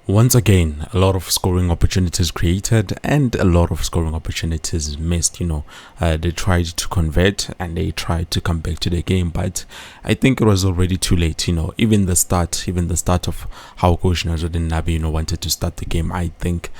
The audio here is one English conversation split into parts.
Once again, a lot of scoring opportunities created and a lot of scoring opportunities missed. They tried to convert and they tried to come back to the game, but I think it was already too late. Even the start of how Coach Nasreddine Nabi, wanted to start the game. I think,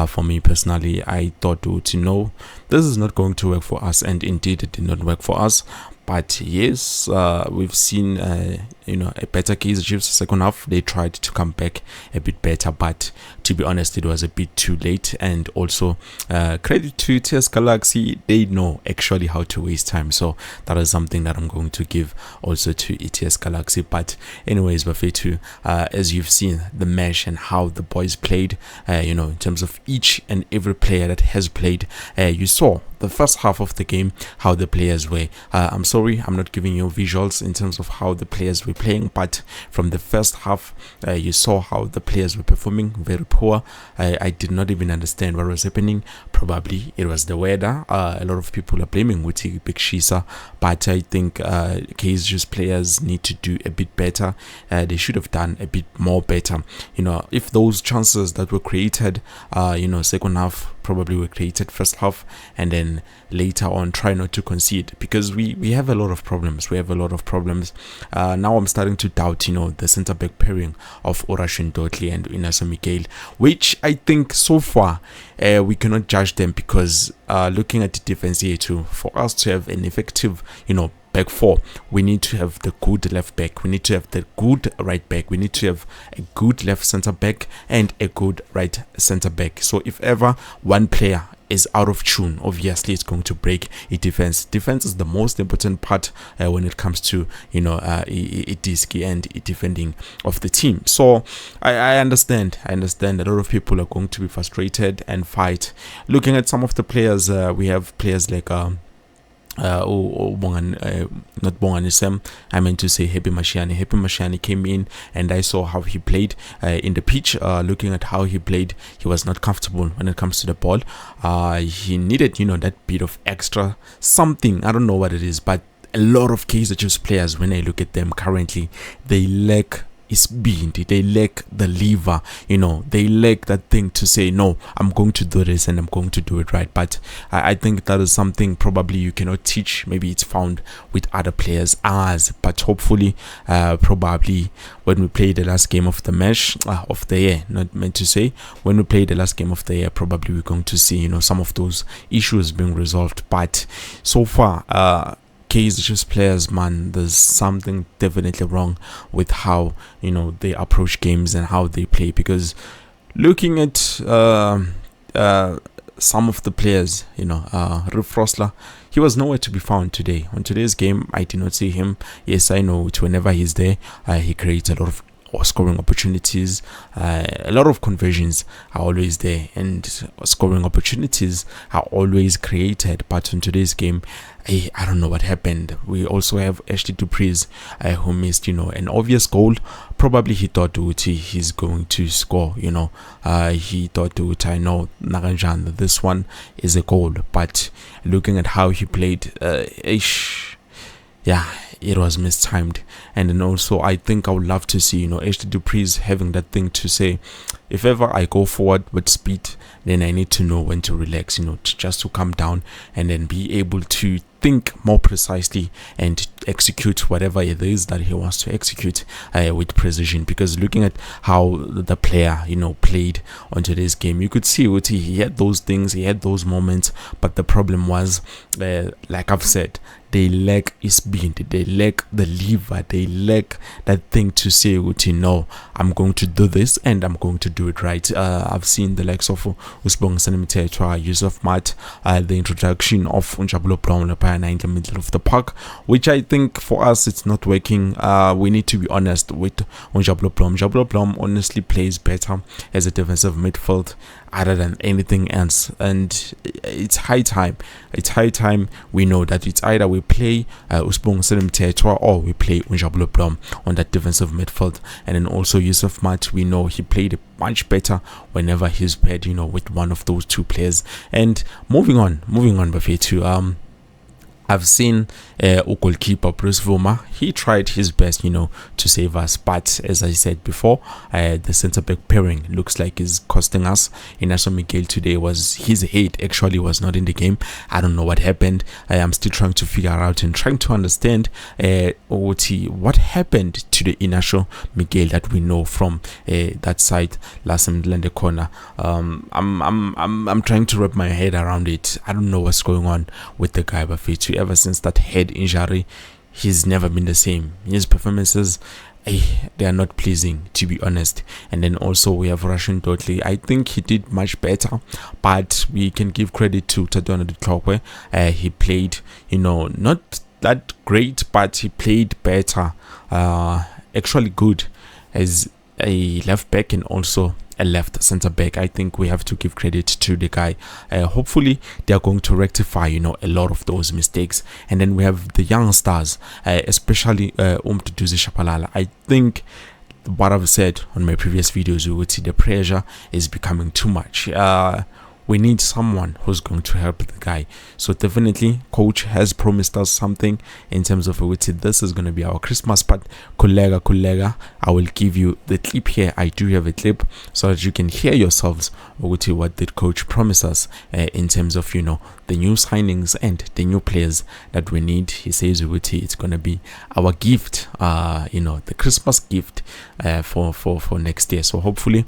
for me personally, I thought, this is not going to work for us, and indeed it did not work for us. But yes, we've seen a better Kaizer Chiefs second half. They tried to come back a bit better, but to be honest, it was a bit too late. And also, credit to TS Galaxy, they know actually how to waste time. So that is something that I'm going to give also to ETS Galaxy. But anyways, Bafetu, as you've seen the match and how the boys played, in terms of each and every player that has played, you saw the first half of the game how the players were. I'm sorry, I'm not giving you visuals in terms of how the players were playing, but from the first half, you saw how the players were performing very poor. I did not even understand what was happening. Probably it was the weather. A lot of people are blaming Wuti Big Shisa, but I think Kaizer's players need to do a bit better. They should have done a bit more better. If those chances that were created, second half probably were created first half, and then later on try not to concede, because we have a lot of problems. Now I'm starting to doubt the centre back pairing of Orashin Dotli and Inaso Miguel, which I think so far we cannot judge them, because looking at the defense here too, for us to have an effective back four, we need to have the good left back, we need to have the good right back, we need to have a good left centre back and a good right centre back. So if ever one player is out of tune, obviously it's going to break a defense. Defense is the most important part when it comes to Diski and defending of the team. So I understand a lot of people are going to be frustrated and fight. Looking at some of the players, we have players like not Bongani Sam, I meant to say Happy Mashiani came in, and I saw how he played in the pitch. Looking at how he played, he was not comfortable when it comes to the ball. He needed that bit of extra something, I don't know what it is, but a lot of Kaizer Chiefs players, when I look at them currently, they lack speed, they lack the lever, they lack that thing to say, no, I'm going to do this and I'm going to do it right. But I think that is something probably you cannot teach. Maybe it's found with other players but hopefully probably when we play the last game of the match of the year, not meant to say, when we play the last game of the year, probably we're going to see some of those issues being resolved. But so far, Kaizer Chiefs players, man, there's something definitely wrong with how they approach games and how they play. Because looking at some of the players, Riff Rosler, he was nowhere to be found today. On today's game, I did not see him. Yes, I know whenever he's there, he creates a lot of scoring opportunities. A lot of conversions are always there, and scoring opportunities are always created. But in today's game, I don't know what happened. We also have Ashley Dupree's who missed an obvious goal. Probably he thought he's going to score. He thought I know Naranjan, this one is a goal. But looking at how he played, it was mistimed. And then also, I think I would love to see, Ashley Dupree's having that thing to say, if ever I go forward with speed, then I need to know when to relax, just to calm down and then be able to think more precisely and execute whatever it is that he wants to execute with precision. Because looking at how the player played on today's game, you could see he had those things, he had those moments, but the problem was, like I've said, they lack speed, they lack the lever, they lack that thing to say, no, I'm going to do this and I'm going to do it right. I've seen the likes of Usbong Sanimitetwa, Yusuf Mat, the introduction of Unjabulo Brown in the middle of the park, which I think for us it's not working. We need to be honest with Unjabulo Brown. Unjabulo Brown honestly plays better as a defensive midfield other than anything else, and it's high time we know that it's either we play Usbong Sanimitetwa or we play Unjabulo Brown on that defensive midfield. And then also Yusuf Mat, we know he played much better whenever he's paired with one of those two players. And moving on Buffet, to I've seen goalkeeper Bruce Vuma. He tried his best, to save us. But as I said before, the centre-back pairing looks like is costing us. Inacio Miguel today his head actually was not in the game. I don't know what happened. I am still trying to figure out and trying to understand what happened to the Inacio Miguel that we know from that side last in the corner. I'm trying to wrap my head around it. I don't know what's going on with the guy, but ever since that head injury, he's never been the same. His performances, they are not pleasing, to be honest. And then also we have Russian Dudley. I think he did much better, but we can give credit to Tadona Dutlokwe. He played, not that great, but he played better, actually good as a left back and also a left center back. I think we have to give credit to the guy. Hopefully they are going to rectify a lot of those mistakes. And then we have the young stars, especially Umduduzi Shapalala. I think what I've said on my previous videos, we would see the pressure is becoming too much. We need someone who's going to help the guy. So definitely coach has promised us something in terms of this is going to be our Christmas. But kollega, I will give you the clip here. I do have a clip so that you can hear yourselves what did coach promise us in terms of the new signings and the new players that we need. He says it's going to be our gift, the Christmas gift for next year. So hopefully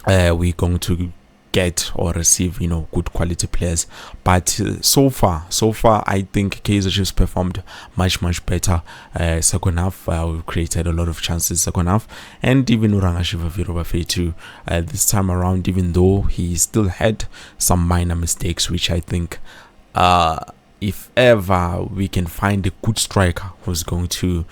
we're going to get or receive good quality players. But so far I think Kaizer Chiefs performed much better. Second half we created a lot of chances second half, and even Urangashiva Virobafe too this time around, even though he still had some minor mistakes, which I think if ever we can find a good striker who's going to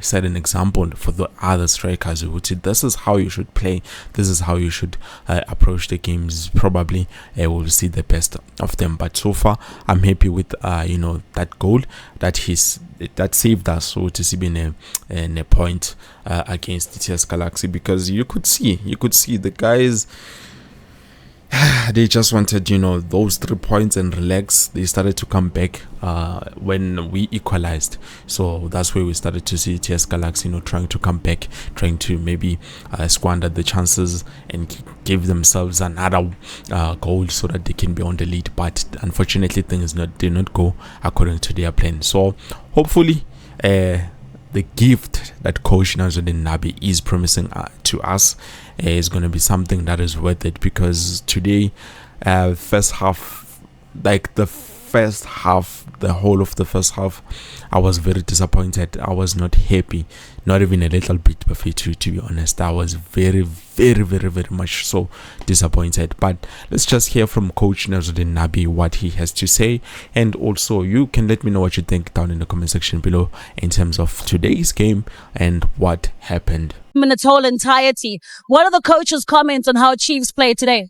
set an example for the other strikers, this is how you should play, this is how you should approach the games, probably we'll see the best of them. But so far I'm happy with that goal that saved us to see being a point against the TS Galaxy, because you could see the guys, they just wanted those 3 points and relax. They started to come back when we equalized. So that's where we started to see TS Galaxy trying to come back, trying to maybe squander the chances and give themselves another goal so that they can be on the lead. But unfortunately things did not go according to their plan. So hopefully the gift that coach Nasreddine Nabi is promising to us is going to be something that is worth it, because today first half, the whole of the first half, I was very disappointed. I was not happy, not even a little bit, to be honest. I was very much so disappointed. But let's just hear from coach Nasreddine Nabi what he has to say, and also you can let me know what you think down in the comment section below in terms of today's game and what happened in its whole entirety. What are the coach's comments on how Chiefs played today?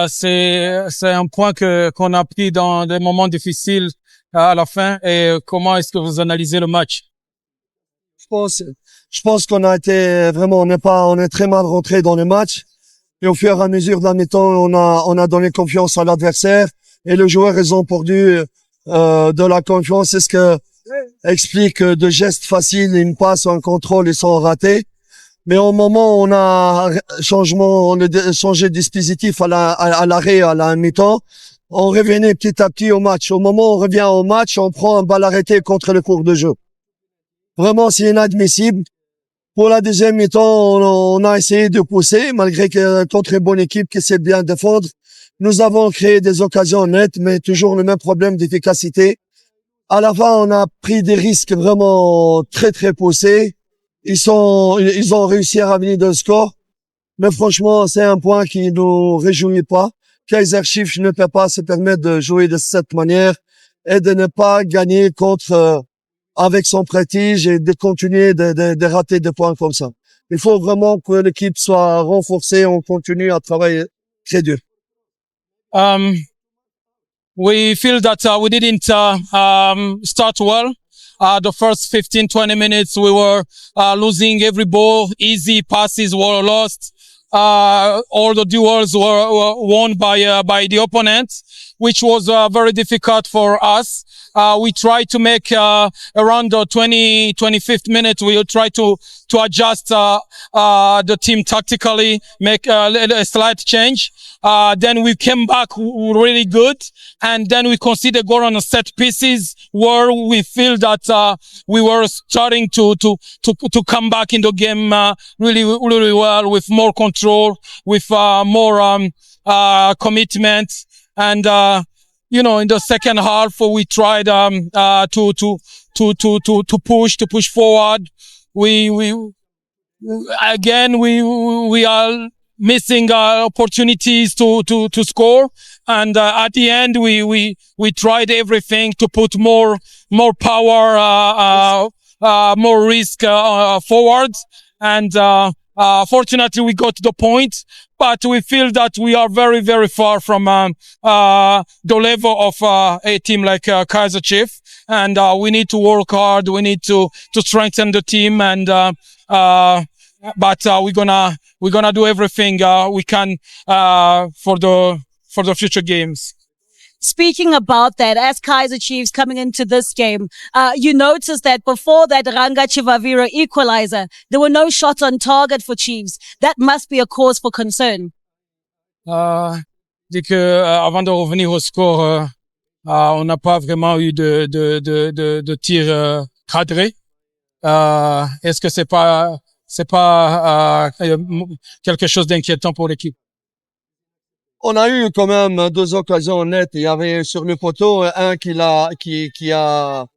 C'est un point qu'on a pris dans des moments difficiles à la fin. Et comment est-ce que vous analysez le match? Je pense qu'on a été vraiment, on est très mal rentré dans le match. Et au fur et à mesure de la mi-temps, on a donné confiance à l'adversaire. Et les joueurs, ils ont perdu de la confiance. C'est ce que explique de gestes faciles, une passe ou un contrôle, ils sont ratés. Mais au moment où on a changé de dispositif à l'arrêt, à la mi-temps, on revenait petit à petit au match. Au moment où on revient au match, on prend un balle arrêtée contre le cours de jeu. Vraiment, c'est inadmissible. Pour la deuxième mi-temps, on a essayé de pousser, malgré que contre une bonne équipe qui sait bien défendre. Nous avons créé des occasions nettes, mais toujours le même problème d'efficacité. À la fin, on a pris des risques vraiment très poussés. Ils ont réussi à ramener de score. Mais franchement, c'est un point qui nous réjouit pas. Kaizer Chiefs ne peut pas se permettre de jouer de cette manière et de ne pas gagner avec son prestige et de continuer de rater des points comme ça. Il faut vraiment que l'équipe soit renforcée. On continue à travailler très dur. We feel that we didn't start well. The first 15-20 minutes, we were losing every ball. Easy passes were lost. All the duels were won by the opponents. which was very difficult for us. We tried to make around the 25th minute. We tried to adjust the team tactically, make a slight change. Then we came back really good, and then we conceded goal on a set pieces where we feel that we were starting to come back in the game really well, with more control, with more commitment, and in the second half we tried to push forward. We are missing opportunities to score, and at the end we tried everything to put more power, more risk forward, and fortunately we got to the point, but we feel that we are very, very far from the level of a team like Kaizer Chiefs, and we need to work hard. We need to strengthen the team, and but we're gonna do everything we can for the future games. Speaking about that, as Kaizer Chiefs coming into this game, you noticed that before that Ranga Chivaviro equalizer, there were no shots on target for Chiefs. That must be a cause for concern. Dès que avant de revenir au score, on n'a pas vraiment eu de tir cadré. Est-ce que c'est pas quelque chose d'inquiétant pour l'équipe? On a eu quand même deux occasions nettes. Il y avait sur le poteau un qui a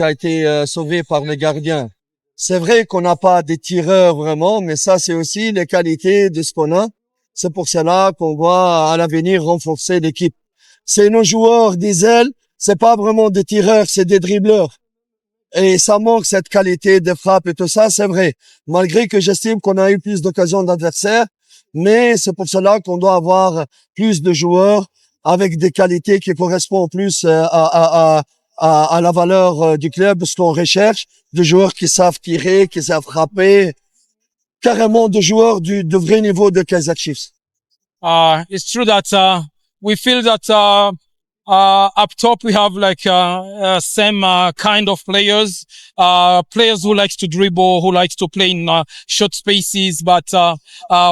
été sauvé par le gardien. C'est vrai qu'on n'a pas des tireurs vraiment, mais ça c'est aussi les qualités de ce qu'on a. C'est pour cela qu'on va à l'avenir renforcer l'équipe. C'est nos joueurs des ailes, c'est pas vraiment des tireurs, c'est des dribbleurs. Et ça manque cette qualité de frappe et tout ça, c'est vrai. Malgré que j'estime qu'on a eu plus d'occasions d'adversaires, mais c'est pour cela qu'on doit avoir plus de joueurs avec des qualités qui correspondent plus à la valeur du club, ce qu'on recherche, des joueurs qui savent tirer, qui savent frapper, carrément des joueurs de vrai niveau de Kaizer Chiefs. It's true that we feel that up top we have like same kind of players who likes to dribble, who likes to play in short spaces, but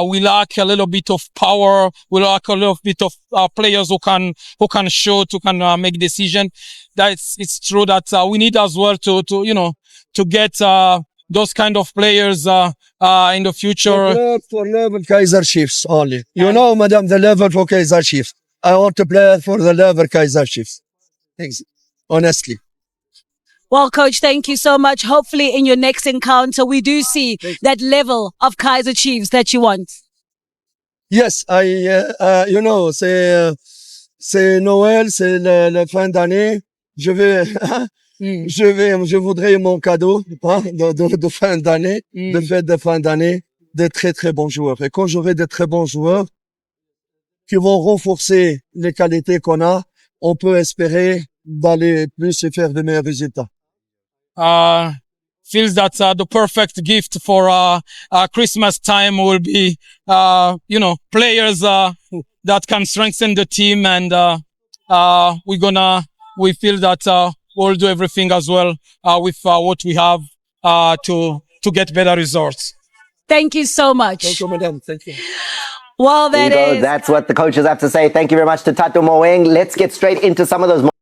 we lack a little bit of power. We lack a little bit of players who can shoot, who can make decision. It's true that we need as well to get those kind of players in the future. For level Kaizer Chiefs only. You know, madam, the level for Kaizer Chiefs. I want to play for the level Kaizer Chiefs. Thanks. Honestly. Well, Coach, thank you so much. Hopefully in your next encounter, we do see that level of Kaizer Chiefs that you want. Yes, c'est Noël, c'est la fin d'année. Je voudrais mon cadeau de fin d'année, de fête de fin d'année, de très très bons joueurs. Et quand j'aurai de très bons joueurs qui vont renforcer les qualités qu'on a, on peut espérer d'aller plus et faire de meilleurs résultats. Feels that the perfect gift for Christmas time will be players that can strengthen the team, and we feel that we'll do everything as well with what we have to get better results. Thank you so much. Thank you, madam. Thank you. Well, that is. That's what the coaches have to say. Thank you very much to Tato Moeng. Let's get straight into some of those